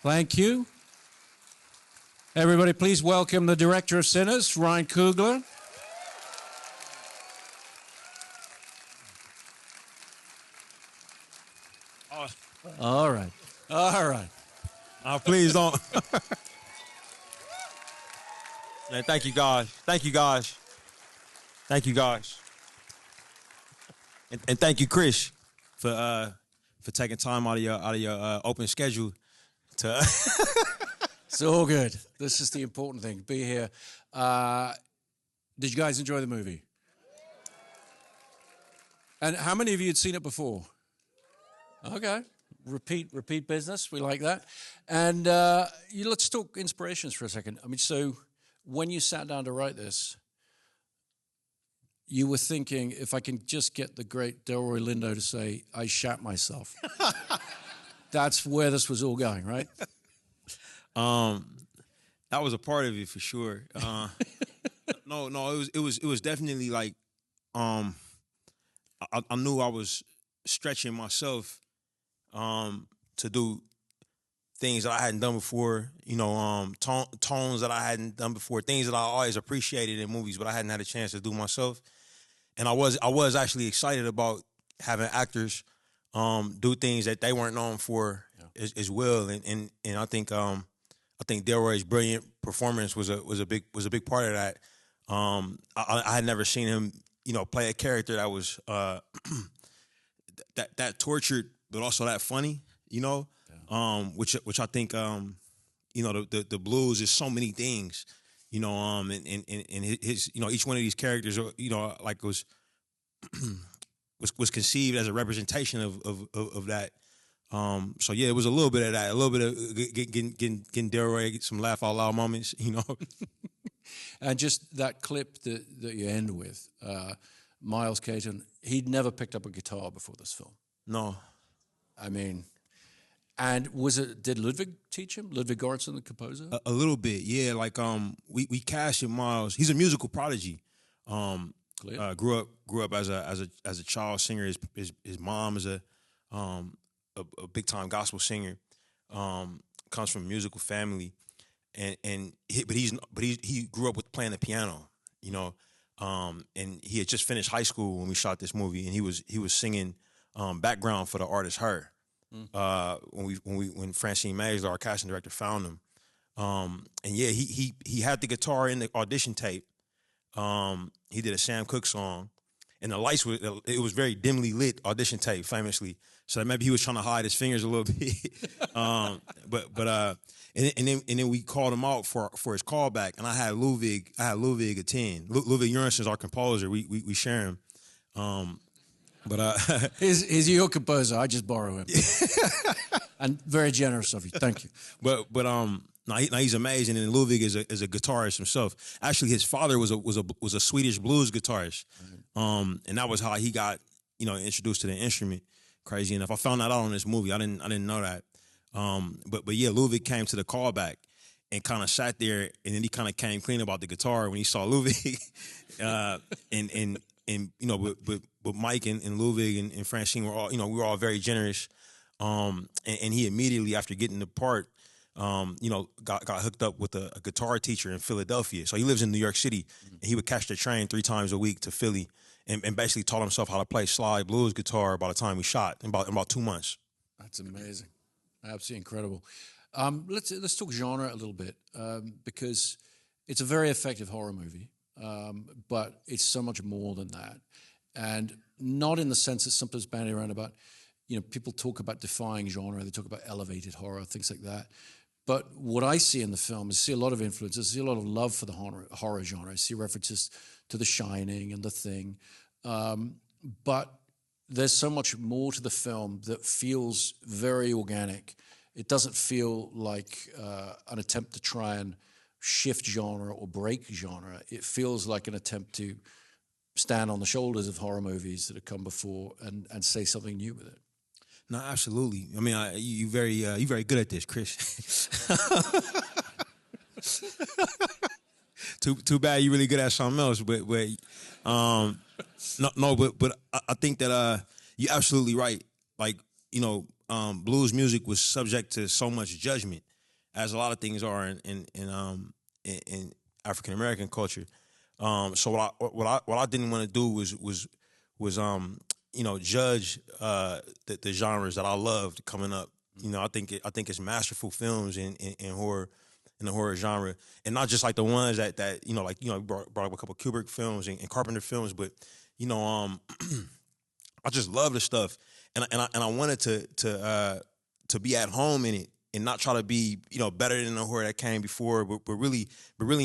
Thank you. Everybody, please welcome the director of Sinners, Ryan Coogler. All right. All right. Please don't. Man, thank you, guys. Thank you, guys. Thank you, guys. And thank you, Chris, for taking time out of your open schedule to. It's all good. This is the important thing. Be here. Did you guys enjoy the movie? And how many of you had seen it before? Okay. Repeat business. We like that. And let's talk inspirations for a second. I mean, so when you sat down to write this, you were thinking, if I can just get the great Delroy Lindo to say, I shat myself. That's where this was all going, right? That was a part of it for sure. No, it was definitely like, I knew I was stretching myself to do things that I hadn't done before, tones that I hadn't done before, things that I always appreciated in movies, but I hadn't had a chance to do myself. And I was actually excited about having actors do things that they weren't known for as well. And I think Delroy's brilliant performance was a big part of that. I had never seen him, play a character that was that tortured, but also that funny, which I think the blues is so many things, and his each one of these characters like was conceived as a representation of that. So yeah, it was a little bit of that, a little bit of getting Delroy some laugh out loud moments, And just that clip that you end with, Miles Caton, he'd never picked up a guitar before this film. No. I mean, and did Ludwig teach him? Ludwig Göransson, the composer? A little bit, yeah. Like we casted Miles. He's a musical prodigy. Grew up as a child singer. His mom is a big time gospel singer. Comes from a musical family, but he grew up with playing the piano. And he had just finished high school when we shot this movie, and he was singing background for the artist Her. When Francine Maisler, our casting director, found him, and yeah, he had the guitar in the audition tape. He did a Sam Cooke song, and the lights it was very dimly lit audition tape, famously. So maybe he was trying to hide his fingers a little bit. And then we called him out for his callback, and I had Ludwig attend. Ludwig Göransson is our composer. We share him. He's your composer. I just borrow him. And very generous of you. Thank you. He's amazing, and Ludwig is a guitarist himself. Actually, his father was a Swedish blues guitarist, and that was how he got introduced to the instrument. Crazy enough, I found that out on this movie. I didn't know that. But yeah, Ludwig came to the callback and kind of sat there, and then he kind of came clean about the guitar when he saw Ludwig, but Mike and Ludwig and Francine were all we were all very generous. And he immediately, after getting the part, got hooked up with a guitar teacher in Philadelphia. So he lives in New York City, and he would catch the train 3 times a week to Philly, and basically taught himself how to play slide blues guitar by the time we shot in about 2 months. That's amazing, absolutely incredible. Let's talk genre a little bit, because it's a very effective horror movie, but it's so much more than that, and not in the sense as simple as bandying around about. People talk about defying genre, they talk about elevated horror, things like that. But what I see in the film is I see a lot of influences, I see a lot of love for the horror genre. I see references to The Shining and The Thing. But there's so much more to the film that feels very organic. It doesn't feel like an attempt to try and shift genre or break genre. It feels like an attempt to stand on the shoulders of horror movies that have come before and say something new with it. No, absolutely. I mean, you very good at this, Chris. Too bad you really good at something else, but I think that you're absolutely right. Like blues music was subject to so much judgment, as a lot of things are in African American culture. So what I didn't want to do was judge the genres that I loved coming up. I think it's masterful films in horror, in the horror genre, and not just like the ones that brought up a couple of Kubrick films and Carpenter films, but I just love the stuff, and I wanted to be at home in it and not try to be better than the horror that came before, but really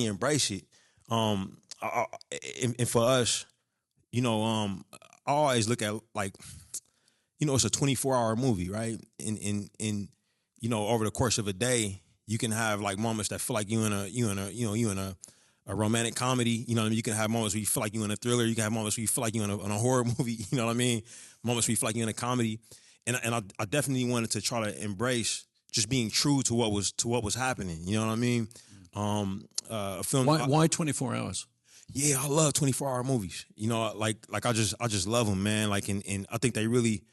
embrace it. And for us, I always look at it's a 24-hour movie, right? In over the course of a day, you can have like moments that feel like you in a romantic comedy. You know what I mean? You can have moments where you feel like you're in a thriller. You can have moments where you feel like you're in a horror movie. You know what I mean? Moments where you feel like you're in a comedy. And I definitely wanted to try to embrace just being true to what was happening. You know what I mean? A film. Why 24 hours? Yeah, I love 24-hour movies. I just love them, man. And I think they really,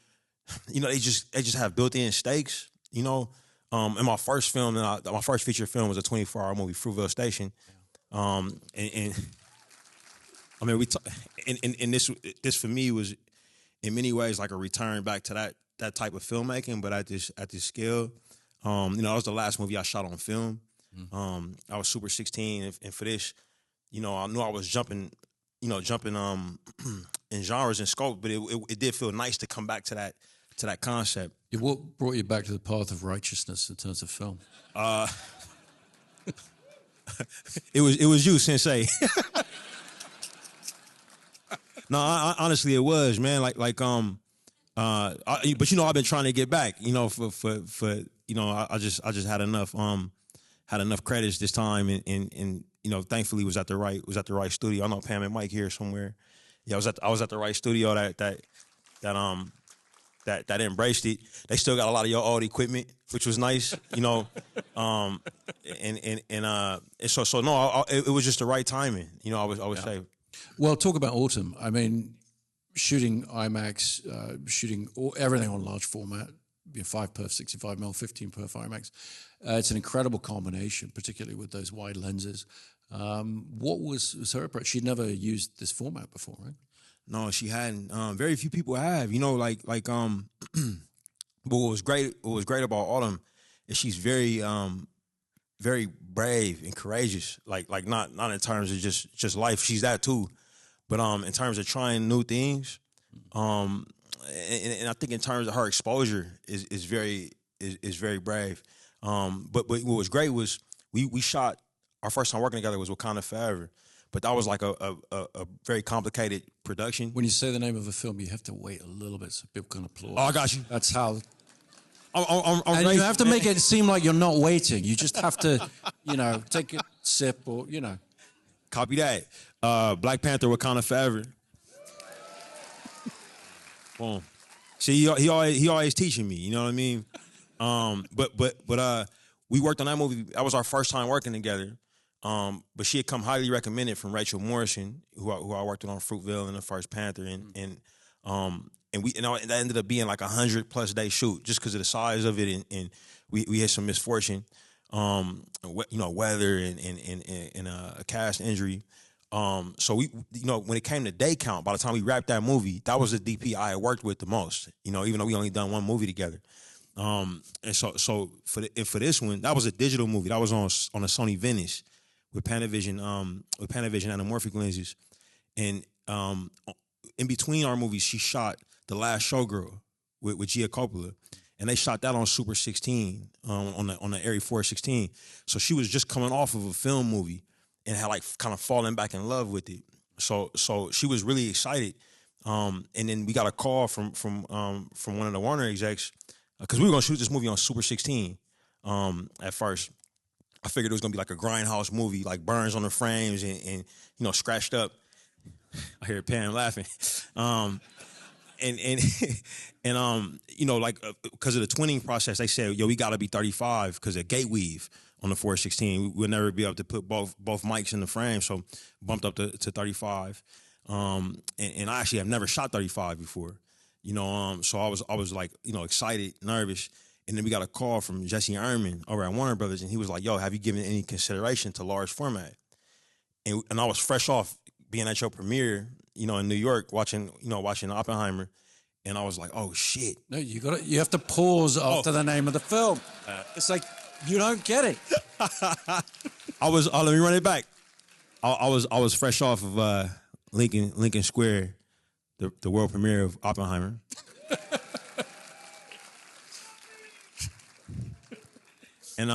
they just have built-in stakes. In my first film, my first feature film was a 24-hour movie, Fruitvale Station. And I mean, and this for me was in many ways like a return back to that type of filmmaking, but at this scale. That was the last movie I shot on film. I was super 16, and for this, I knew I was jumping in genres and scope, but it did feel nice to come back to that concept. What brought you back to the path of righteousness in terms of film? It was you, Sensei. No, honestly, it was, man. But I've been trying to get back. For I just had enough credits this time, and thankfully was at the right studio. I know Pam and Mike here somewhere. Yeah, I was at the right studio that embraced it. They still got a lot of your old equipment, which was nice, it was just the right timing, I would say. Well, talk about Autumn. I mean, shooting IMAX, shooting everything on large format, 5 perf 65mm, 15 perf IMAX. It's an incredible combination, particularly with those wide lenses. What was her approach? She'd never used this format before, right? No, she hadn't. Very few people have. But what was great about Autumn is she's very very brave and courageous. Like not in terms of just life. She's that too. But in terms of trying new things, and I think in terms of her exposure is very brave. But what was great was we shot, our first time working together was Wakanda Forever. But that was like a very complicated production. When you say the name of a film, you have to wait a little bit so people can applaud. Oh, I got you. That's how. I'm and you have to make it seem like you're not waiting. You just have to, take a sip or, Copy that. Black Panther, Wakanda Forever. Boom. See, he always teaching me. You know what I mean? But we worked on that movie. That was our first time working together. But she had come highly recommended from Rachel Morrison, who I worked with on Fruitvale and the first Panther, and that ended up being like 100+ day shoot just because of the size of it, and we had some misfortune, weather and a cast injury. So we, when it came to day count, by the time we wrapped that movie, that was the DP I had worked with the most. Even though we only done one movie together. And so for this one, that was a digital movie. That was on a Sony Venice with Panavision anamorphic lenses, and in between our movies, she shot The Last Showgirl with Gia Coppola, and they shot that on Super 16 on the Arri 416. So she was just coming off of a film movie and had like kind of fallen back in love with it. So she was really excited, and then we got a call from one of the Warner execs because we were gonna shoot this movie on Super 16 at first. I figured it was gonna be like a grindhouse movie, like burns on the frames and scratched up. I hear Pam laughing, because of the twinning process, they said, "Yo, we gotta be 35 because of gate weave on the 416. We'll never be able to put both mics in the frame, so bumped up to 35. And I actually have never shot 35 before, so I was like excited, nervous. And then we got a call from Jesse Ironman over at Warner Brothers, and he was like, "Yo, have you given any consideration to large format?" And I was fresh off being at your premiere, you know, in New York, watching Oppenheimer, and I was like, "Oh shit!" No, you have to pause after the name of the film. It's like you don't get it. Let me run it back. I was fresh off of Lincoln Square, the world premiere of Oppenheimer. And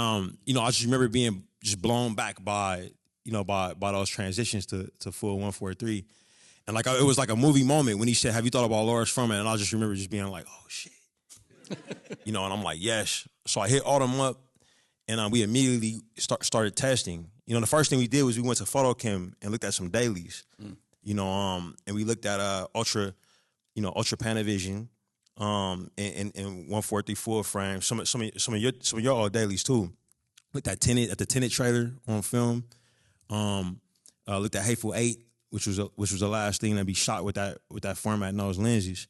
you know, I just remember being just blown back by those transitions to full 143. And like it was like a movie moment when he said, "Have you thought about large format?" And I just remember just being like, "Oh shit." You know, and I'm like, "Yes." So I hit Autumn up, and we immediately started testing. You know, the first thing we did was we went to PhotoChem and looked at some dailies. You know, and we looked at Ultra Panavision, and 143 full frame. Some of your old dailies too. Looked at the Tenet trailer on film. Looked at Hateful Eight, which was the last thing that be shot with that format and those lenses.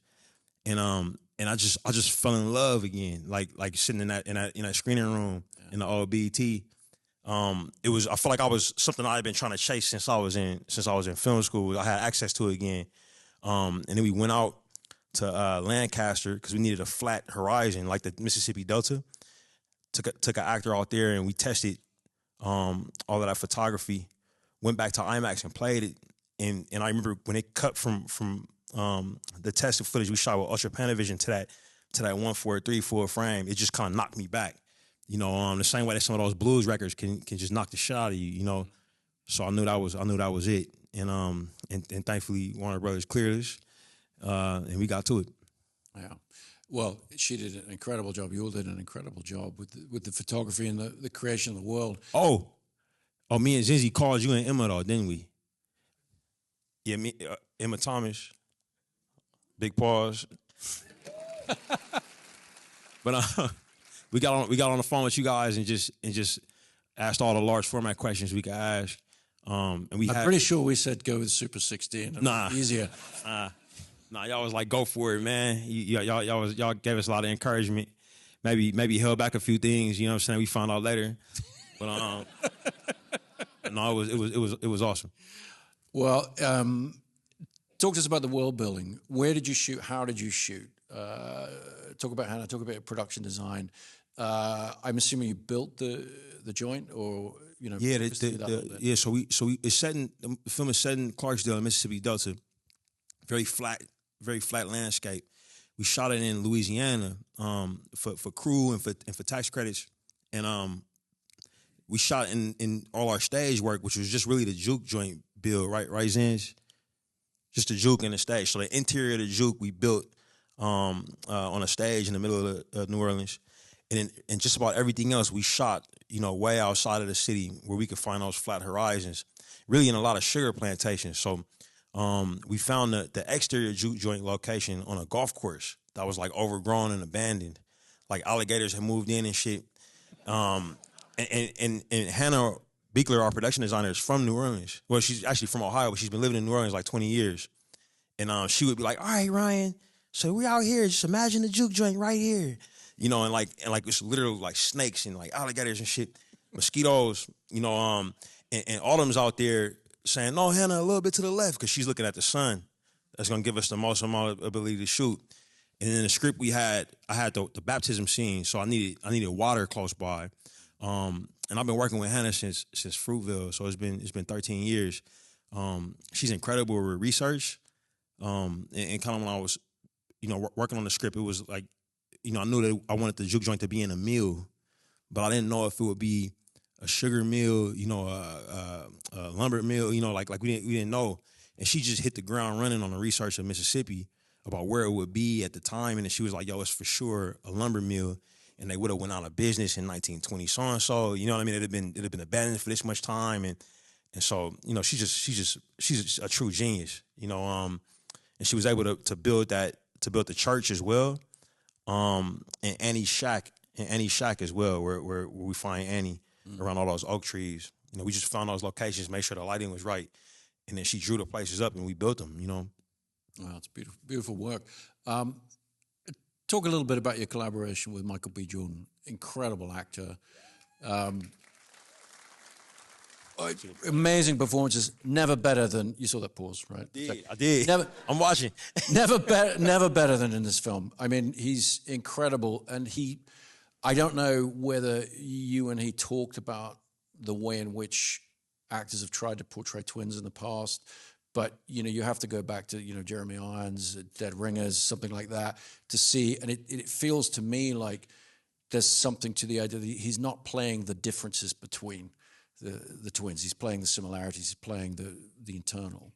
And I just fell in love again, like sitting in that screening room in the old BET. I felt like I was something I had been trying to chase since I was in film school. I had access to it again. And then we went out to Lancaster because we needed a flat horizon like the Mississippi Delta. Took an actor out there and we tested all of that photography. Went back to IMAX and played it. And I remember when it cut from the tested footage we shot with Ultra Panavision to that 143 full frame, it just kind of knocked me back. You know, the same way that some of those blues records can just knock the shit out of you. You know, so I knew that was it. And thankfully Warner Brothers cleared us, and we got to it. Yeah. Well, she did an incredible job. You all did an incredible job with the photography and the creation of the world. Oh, me and Zinzi called you and Emma though, didn't we? Yeah, me, Emma Thomas. Big pause. But we got on the phone with you guys and just asked all the large format questions we could ask. And I'm pretty sure we said go with Super 16. Nah, easier. Nah, y'all was like, go for it, man. Y'all gave us a lot of encouragement. Maybe held back a few things. You know what I'm saying? We found out later, but no, it was awesome. Well, talk to us about the world building. Where did you shoot? How did you shoot? Talk about Hannah. Talk about production design. I'm assuming you built the joint, or you know? Yeah, So it's set in the film is set in Clarksdale, Mississippi Delta. Very flat landscape. We shot it in Louisiana for crew and for tax credits, and we shot in all our stage work, which was just really the juke joint build, right, Zins? Just the juke and the stage. So the interior of the juke we built on a stage in the middle of New Orleans, and just about everything else we shot, you know, way outside of the city where we could find those flat horizons, really in a lot of sugar plantations. So we found the exterior juke joint location on a golf course that was like overgrown and abandoned, like alligators had moved in and shit. And Hannah Beekler, our production designer, is from New Orleans. Well, she's actually from Ohio, but she's been living in New Orleans like 20 years. And she would be like, "All right, Ryan, so we out here. Just imagine the juke joint right here, you know, and like it's literally like snakes and like alligators and shit, mosquitoes, you know. And Autumn's out there saying, "No, Hannah, a little bit to the left," because she's looking at the sun. That's gonna give us the most amount of ability to shoot. And in the script I had the baptism scene, so I needed water close by. And I've been working with Hannah since Fruitville, so it's been 13 years. She's incredible with research. And kind of when I was, you know, working on the script, it was like, you know, I knew that I wanted the juke joint to be in a meal, but I didn't know if it would be a sugar meal, you know, a lumber meal, you know, like we didn't know. And she just hit the ground running on the research of Mississippi about where it would be at the time, and then she was like, "Yo, it's for sure a lumber mill." And they would have went out of business in 1920 so and so. You know what I mean? It'd have been abandoned for this much time, and so, you know, she's a true genius. You know, and she was able to build the church as well, and Annie's shack as well, where we find Annie around all those oak trees. You know, we just found those locations, made sure the lighting was right, and then she drew the places up and we built them. You know. Wow, it's beautiful, beautiful work. talk a little bit about your collaboration with Michael B. Jordan. Incredible actor. Amazing performances. Never better than, you saw that pause, right? I did. I'm watching. never better than in this film. I mean, he's incredible, and I don't know whether you and he talked about the way in which actors have tried to portray twins in the past, but you have to go back to Jeremy Irons, Dead Ringers, something like that, to see, and it feels to me like there's something to the idea that he's not playing the differences between the twins. He's playing the similarities. He's playing the internal.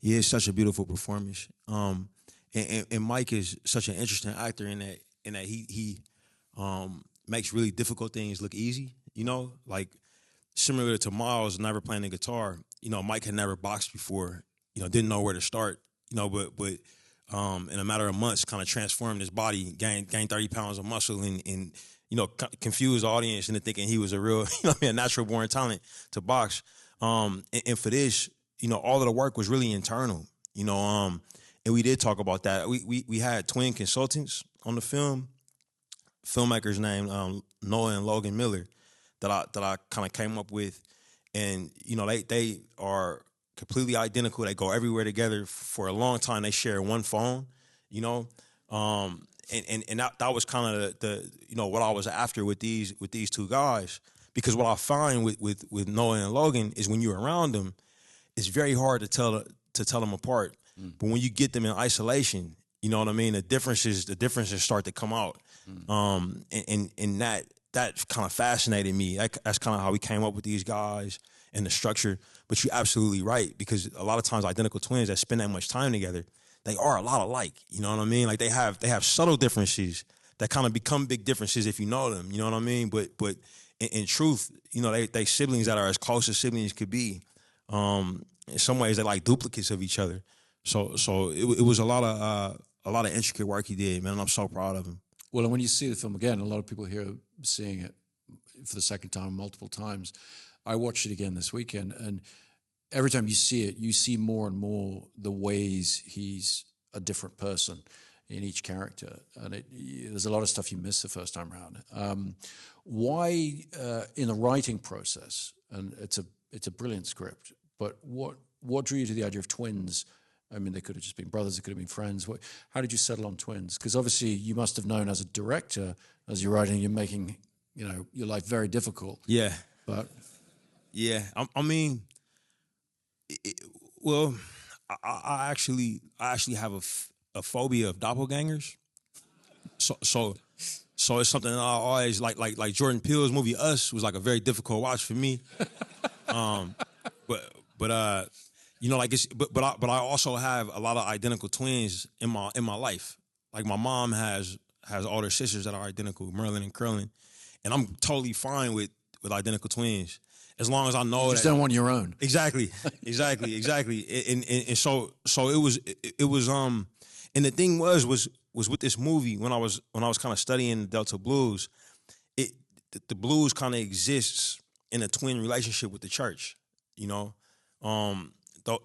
Yeah, it's such a beautiful performance. And Mike is such an interesting actor in that he makes really difficult things look easy. Like similar to Miles never playing the guitar. Mike had never boxed before. Didn't know where to start. But in a matter of months, kind of transformed his body, gained 30 pounds of muscle, and confused the audience into thinking he was a real, a natural born talent to box. And for this, all of the work was really internal. And we did talk about that. We had twin consultants on the film, filmmakers named Noah and Logan Miller, that I kind of came up with, and they are completely identical. They go everywhere together for a long time. They share one phone, and that was kind of the what I was after with these two guys, because what I find with Noah and Logan is when you're around them, it's very hard to tell them apart. But when you get them in isolation, you know what I mean, the differences start to come out. And that kind of fascinated me. That's kind of how we came up with these guys and the structure. But you're absolutely right, because a lot of times identical twins that spend that much time together, they are a lot alike. You know what I mean? Like they have subtle differences that kind of become big differences if you know them. You know what I mean? But in truth, they siblings that are as close as siblings could be. In some ways, they're like duplicates of each other. So it was a lot of intricate work he did, man. And I'm so proud of him. Well, and when you see the film again, a lot of people here are seeing it for the second time, multiple times. I watched it again this weekend, and every time you see it, you see more and more the ways he's a different person in each character. And there's a lot of stuff you miss the first time around. Why, in the writing process, and it's a brilliant script, but what drew you to the idea of twins? I mean, they could have just been brothers, they could have been friends. How did you settle on twins? Because obviously you must have known as a director, as you're writing, you're making, your life very difficult. Yeah. But yeah, I mean, I actually have a phobia of doppelgangers. So it's something that I always like Jordan Peele's movie Us was like a very difficult watch for me. But I also have a lot of identical twins in my life. Like my mom has older sisters that are identical, Merlin and Curlin, and I'm totally fine with identical twins as long as I know you just don't want your own. Exactly. And so it was and the thing was with this movie when I was kind of studying the Delta blues, the blues kind of exists in a twin relationship with the church,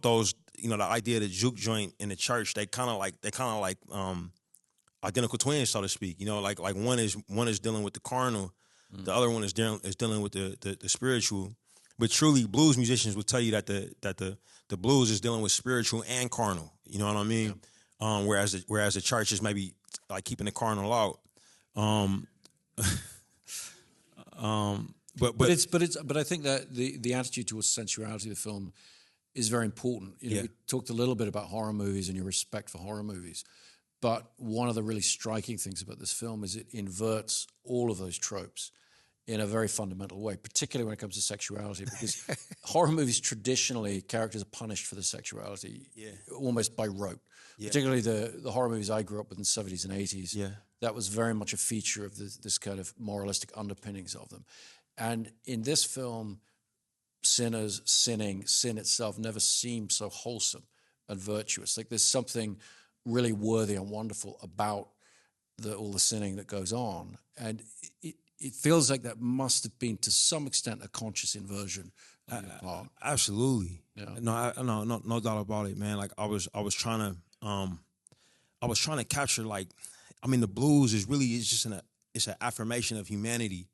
those the idea of the juke joint in the church, they kind of like identical twins, so to speak. Like one is dealing with the carnal, the other one is dealing with the spiritual. But truly, blues musicians will tell you that the blues is dealing with spiritual and carnal. You know what I mean? Yeah. Whereas the church is maybe like keeping the carnal out. But I think that the attitude towards sensuality of the film is very important. We talked a little bit about horror movies and your respect for horror movies, but one of the really striking things about this film is it inverts all of those tropes in a very fundamental way, particularly when it comes to sexuality, because horror movies traditionally, characters are punished for their sexuality almost by rote. Yeah. Particularly the horror movies I grew up with in the 70s and 80s. Yeah. That was very much a feature of this kind of moralistic underpinnings of them. And in this film, sin itself never seemed so wholesome and virtuous. Like there's something really worthy and wonderful about all the sinning that goes on. And it feels like that must have been, to some extent, a conscious inversion on your part. Absolutely. Yeah. No doubt about it, man. Like I was trying to capture like I mean, the blues is really it's an affirmation of humanity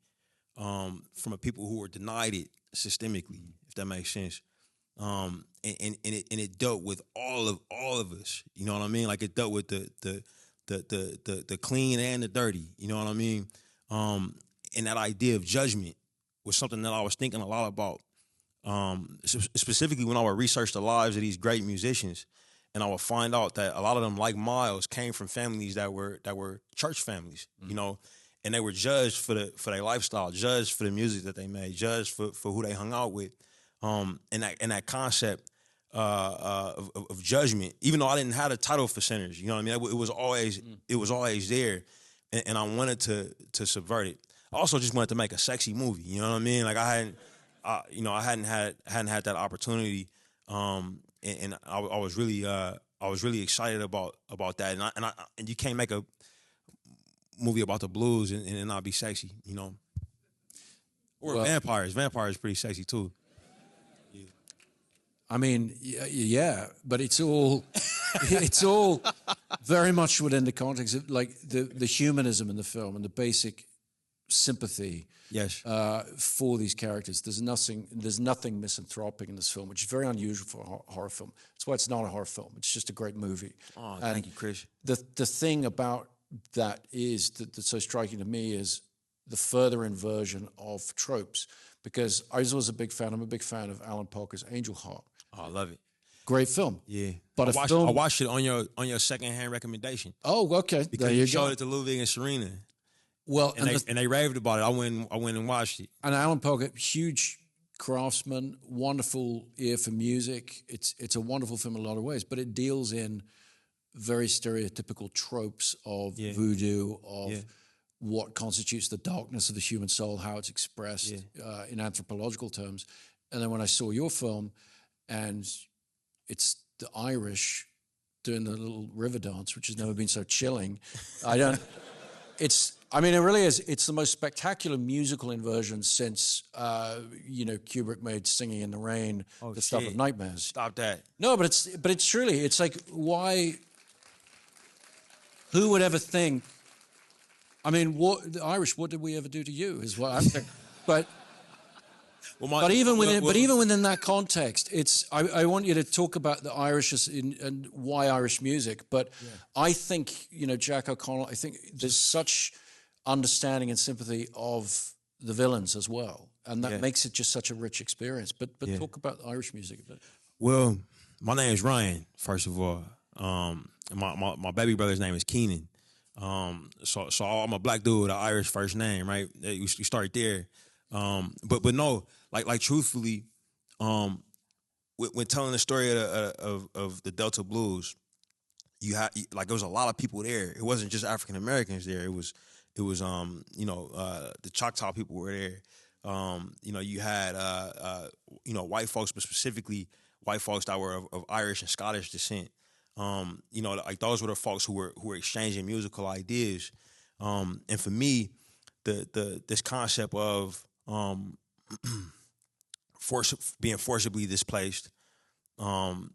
from a people who were denied it systemically, if that makes sense. And it dealt with all of us. You know what I mean? Like it dealt with the clean and the dirty. You know what I mean? And that idea of judgment was something that I was thinking a lot about. Specifically when I would research the lives of these great musicians, and I would find out that a lot of them, like Miles, came from families that were church families, you know, and they were judged for their lifestyle, judged for the music that they made, judged for who they hung out with, and that concept of judgment. Even though I didn't have a title for sinners, you know what I mean, it was always there, and I wanted to subvert it. I also just wanted to make a sexy movie, you know what I mean? Like I hadn't had that opportunity, and I was really excited about that. And you can't make a movie about the blues and not be sexy, you know. Or vampires. Vampires pretty sexy too. Yeah. I mean, yeah, but it's all very much within the context of like the humanism in the film and the basic sympathy. Yes. For these characters. There's nothing misanthropic in this film, which is very unusual for a horror film. That's why it's not a horror film. It's just a great movie. Oh, thank you, Chris. The thing about that is that's so striking to me is the further inversion of tropes. Because I was always I'm a big fan of Alan Parker's Angel Heart. Oh, I love it. Great film. Yeah. But I watched it on your secondhand recommendation. Oh, okay. Because you showed it to Ludwig and Serena. Well, and they raved about it. I went and watched it. And Alan Parker, huge craftsman, wonderful ear for music. It's a wonderful film in a lot of ways, but it deals in very stereotypical tropes of voodoo, of what constitutes the darkness of the human soul, how it's expressed in anthropological terms. And then when I saw your film, and it's the Irish doing the little river dance, which has never been so chilling. It really is. It's the most spectacular musical inversion since, Kubrick made Singing in the Rain, the stuff of Nightmares. Stop that. No, but it's truly, it's like, why, who would ever think, the Irish, what did we ever do to you, is what I'm thinking. But even within that context, I want you to talk about the Irish and why Irish music. But I think, Jack O'Connell, I think there's such understanding and sympathy of the villains as well. And that makes it just such a rich experience. But talk about Irish music a bit. Well, my name is Ryan, first of all. My baby brother's name is Keenan. So I'm a black dude with an Irish first name, right? You start there. But no, like truthfully, when telling the story of the Delta Blues, there was a lot of people there. It wasn't just African Americans there. It was the Choctaw people were there. You had white folks, but specifically white folks that were of Irish and Scottish descent. Those were the folks who were exchanging musical ideas. And for me, this concept of being forcibly displaced, kind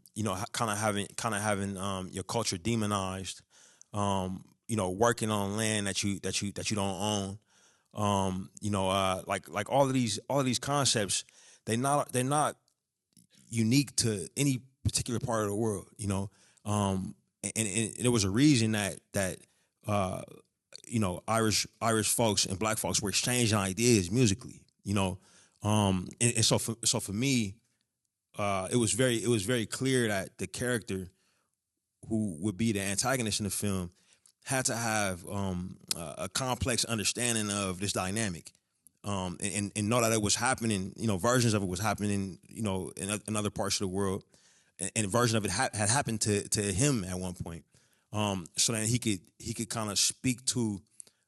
of having your culture demonized, working on land that you don't own, like all of these concepts, they're not unique to any particular part of the world, and there was a reason that Irish folks and black folks were exchanging ideas musically, and so for me, it was very clear that the character who would be the antagonist in the film had to have a complex understanding of this dynamic, and know that it was happening. Versions of it was happening, in other parts of the world, and a version of it had happened to him at one point. So that he could kind of speak to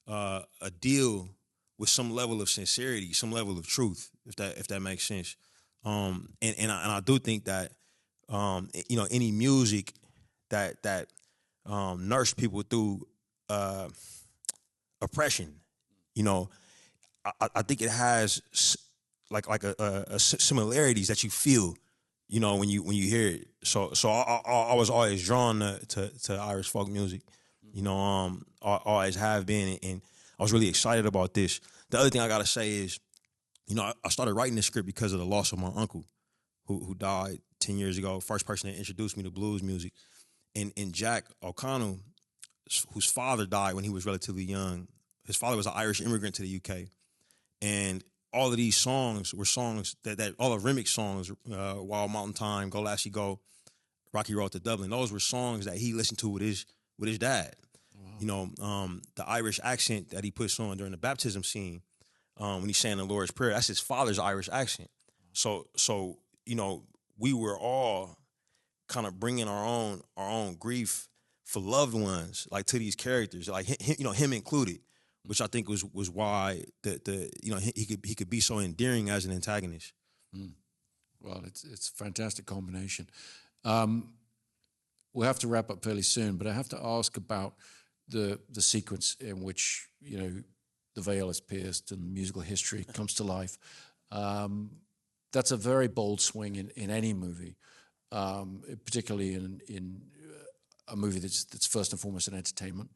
a deal with some level of sincerity, some level of truth, if that makes sense. And I do think that any music that nursed people through oppression, I think it has like a similarities that you feel, when you hear it. So I was always drawn to Irish folk music. You know, always have been, and I was really excited about this. The other thing I gotta say is, you know, I started writing this script because of the loss of my uncle, who died 10 years ago. First person that introduced me to blues music, and Jack O'Connell, whose father died when he was relatively young. His father was an Irish immigrant to the UK, and all of these songs were songs that all the remix songs, Wild Mountain Time, Go Lassie Go, Rocky Road to Dublin. Those were songs that he listened to with his dad. Wow. You know, the Irish accent that he puts on during the baptism scene when he's saying the Lord's Prayer, that's his father's Irish accent. So you know, we were all kind of bringing our own grief for loved ones, like to these characters, like him, you know, him included, which I think was why the you know he could be so endearing as an antagonist. Mm. Well, it's a fantastic combination. We'll have to wrap up fairly soon, but I have to ask about the sequence in which, you know, the veil is pierced and musical history comes to life. That's a very bold swing in any movie, particularly in a movie that's first and foremost an entertainment.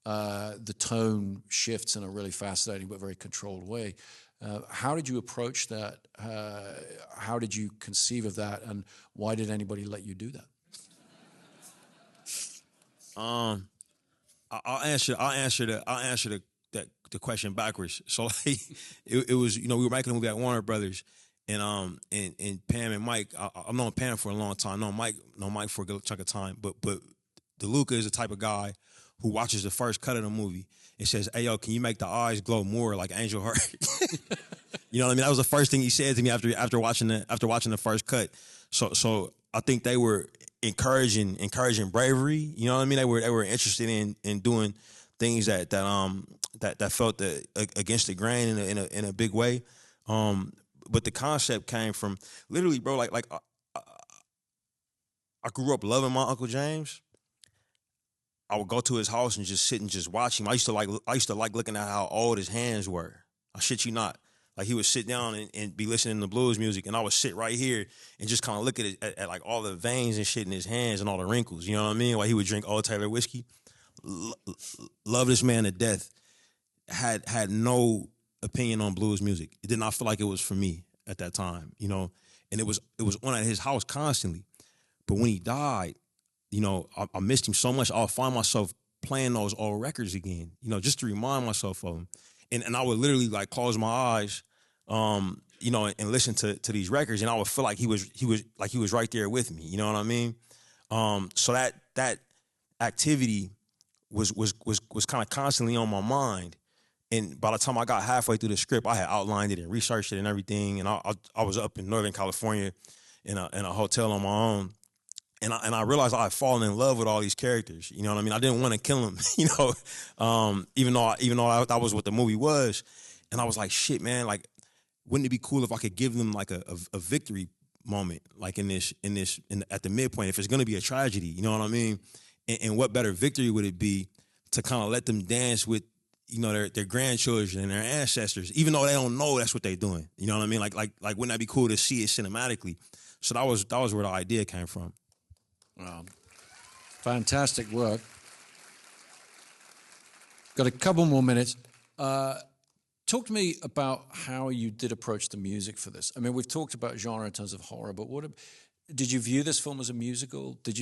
The tone shifts in a really fascinating but very controlled way. How did you approach that? How did you conceive of that? And why did anybody let you do that? I'll answer the question backwards. So like it was, you know, we were making a movie at Warner Brothers, and Pam and Mike. I've known Pam for a long time. Known Mike for a good chunk of time. But DeLuca is the type of guy who watches the first cut of the movie and says, "Hey yo, can you make the eyes glow more like Angel Heart?" You know what I mean? That was the first thing he said to me after watching the first cut. So I think they were encouraging bravery. You know what I mean? They were interested in doing things that felt against the grain in a big way. But the concept came from literally, bro. Like I grew up loving my Uncle James. I would go to his house and just sit and just watch him. I used to like looking at how old his hands were. I shit you not. Like he would sit down and be listening to blues music, and I would sit right here and just kind of look at like all the veins and shit in his hands and all the wrinkles. You know what I mean? While he would drink Old Taylor whiskey. Love this man to death. Had no opinion on blues music. It did not feel like it was for me at that time. You know, and it was on at his house constantly. But when he died, you know, I missed him so much. I'll find myself playing those old records again, you know, just to remind myself of him. And I would literally like close my eyes, you know, and listen to these records, and I would feel like he was right there with me. You know what I mean? So that activity was kind of constantly on my mind. And by the time I got halfway through the script, I had outlined it and researched it and everything. And I was up in Northern California in a hotel on my own. And I realized I had fallen in love with all these characters. You know what I mean? I didn't want to kill them, you know, even though that was what the movie was. And I was like, shit, man, like, wouldn't it be cool if I could give them like a victory moment, like at the midpoint, if it's going to be a tragedy, you know what I mean? And what better victory would it be to kind of let them dance with, you know, their grandchildren and their ancestors, even though they don't know that's what they're doing. You know what I mean? Like wouldn't that be cool to see it cinematically? So that was where the idea came from. Wow. Fantastic work. Got a couple more minutes. Talk to me about how you did approach the music for this. I mean, we've talked about genre in terms of horror, but did you view this film as a musical? Did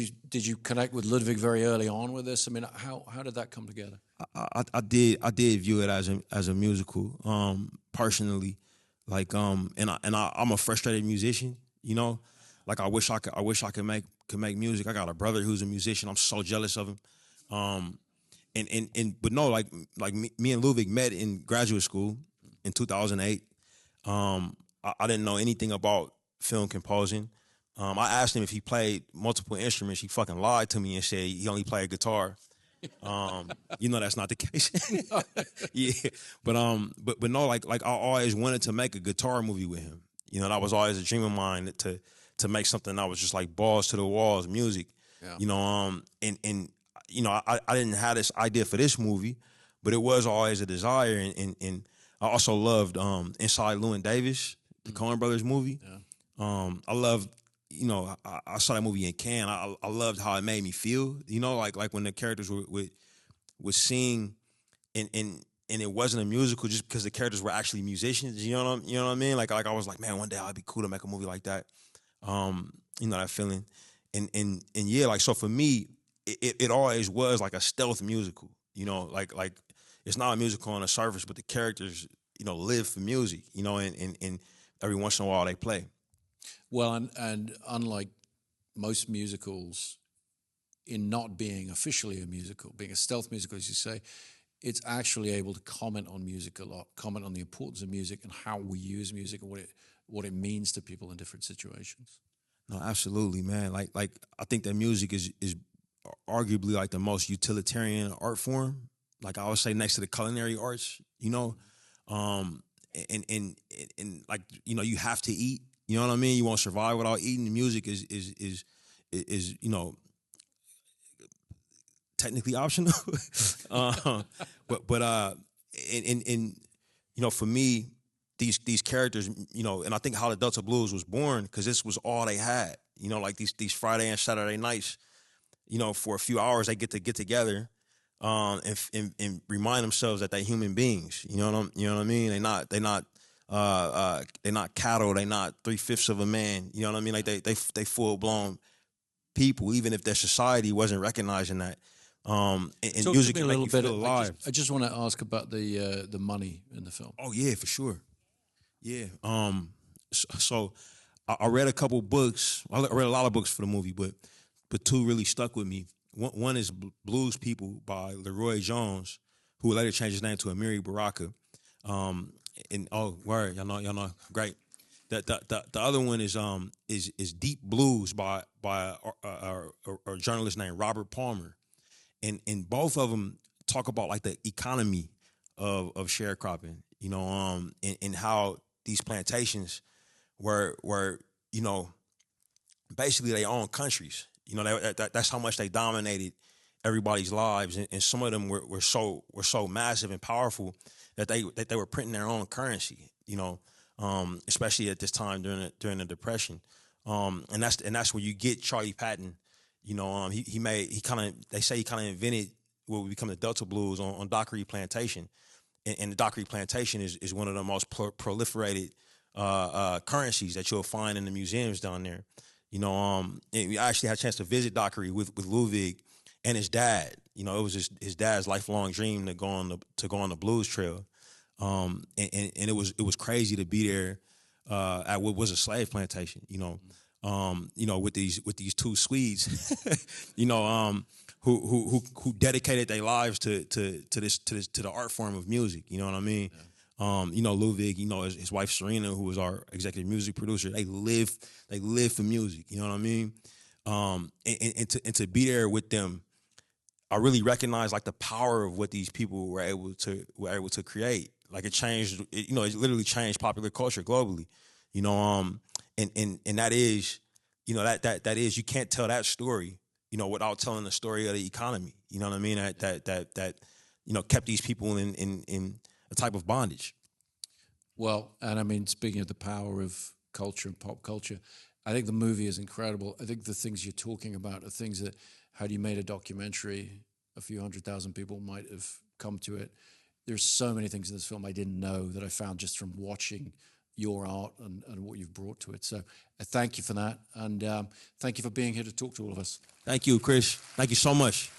you connect with Ludwig very early on with this? I mean, how did that come together? I did view it as a musical, personally. Like and I'm a frustrated musician, you know. Like I wish I could make music. I got a brother who's a musician. I'm so jealous of him. But no, like me and Ludwig met in graduate school in 2008. I didn't know anything about film composing. I asked him if he played multiple instruments. He fucking lied to me and said he only played guitar. You know that's not the case. Yeah, but no, like I always wanted to make a guitar movie with him. You know, that was always a dream of mine to make something that was just like balls to the walls music. Yeah. You know, and you know, I didn't have this idea for this movie, but it was always a desire. And I also loved Inside Llewyn Davis, the Coen Brothers movie. Yeah. I loved, you know, I saw that movie in Cannes. I loved how it made me feel. You know, like when the characters were with was seeing, and it wasn't a musical just because the characters were actually musicians. You know what I mean? Like I was like, man, one day I'd be cool to make a movie like that. You know that feeling, and yeah, like so for me, it always was like a stealth musical. You know, like it's not a musical on the surface, but the characters, you know, live for music. You know, and every once in a while they play. Well, and unlike most musicals, in not being officially a musical, being a stealth musical, as you say, it's actually able to comment on music a lot, comment on the importance of music and how we use music and what it means to people in different situations. No, absolutely, man. Like I think that music is arguably like the most utilitarian art form. Like I would say next to the culinary arts, you know. And like, you know, you have to eat. You know what I mean? You won't survive without eating. The music is you know, technically optional. But and you know, for me, these characters, you know, and I think how the Delta Blues was born because this was all they had. You know, like these Friday and Saturday nights, you know, for a few hours they get together, and remind themselves that they're human beings. You know what I mean? They're not cattle. They're not 3/5 of a man. You know what I mean? Like they full blown people, even if their society wasn't recognizing that. And music can make you feel alive. I just want to ask about the money in the film. Oh yeah, for sure. Yeah. So I read a couple books. I read a lot of books for the movie, but two really stuck with me. One is Blues People by Leroy Jones, who later changed his name to Amiri Baraka. And oh, word, y'all know, great. The other one is Deep Blues by a journalist named Robert Palmer, and both of them talk about like the economy of sharecropping, you know, and how these plantations were you know, basically they own countries. You know, that's how much they dominated everybody's lives, and some of them were so massive and powerful that they were printing their own currency. You know, especially at this time during the Depression, and that's where you get Charlie Patton. You know, they say he kind of invented what would become the Delta Blues on Dockery Plantation, and the Dockery Plantation is one of the most proliferated currencies that you'll find in the museums down there. You know, and we actually had a chance to visit Dockery with Ludwig and his dad. You know, it was his dad's lifelong dream to go on the blues trail. And it was crazy to be there at what was a slave plantation. You know, with these two Swedes, you know, who dedicated their lives to the art form of music. You know what I mean? Yeah. You know, Ludwig, you know, his wife Serena, who was our executive music producer, they live for music. You know what I mean? And to be there with them, I really recognize like the power of what these people were able to create. Like it changed, you know, it literally changed popular culture globally. You know, and that is, you know, that is, you can't tell that story, you know, without telling the story of the economy. You know what I mean? That you know, kept these people in a type of bondage. Well, and I mean, speaking of the power of culture and pop culture, I think the movie is incredible. I think the things you're talking about are things that, had you made a documentary, a few 100,000 people might have come to it. There's so many things in this film I didn't know that I found just from watching your art and what you've brought to it. So I thank you for that. And thank you for being here to talk to all of us. Thank you, Chris. Thank you so much.